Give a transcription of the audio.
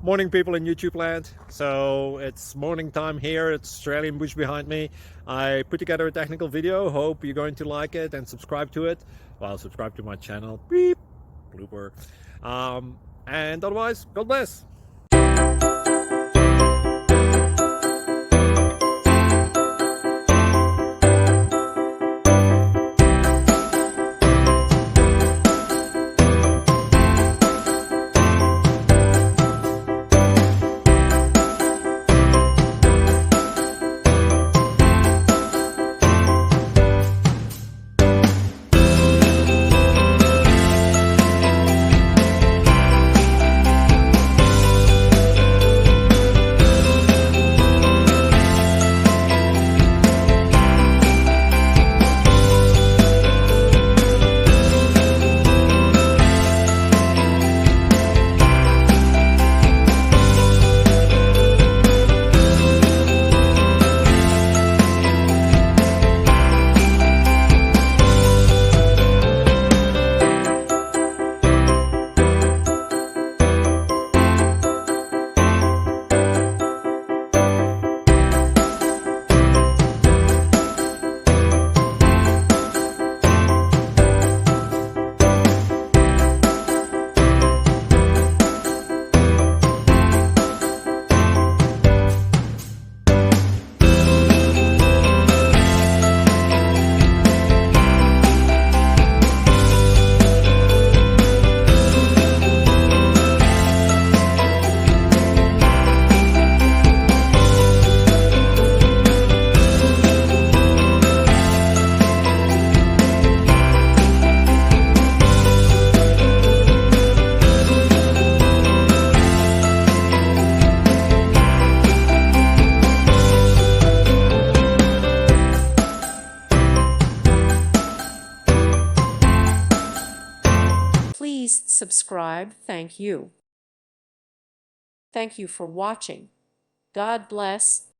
Morning, people in YouTube land. So it's morning time here. It's Australian bush behind me. I put together a technical video. Hope you're going to like it and subscribe to it. Well, subscribe to my channel. Beep. Blooper. And otherwise, God bless. Please subscribe. Thank you. Thank you for watching. God bless.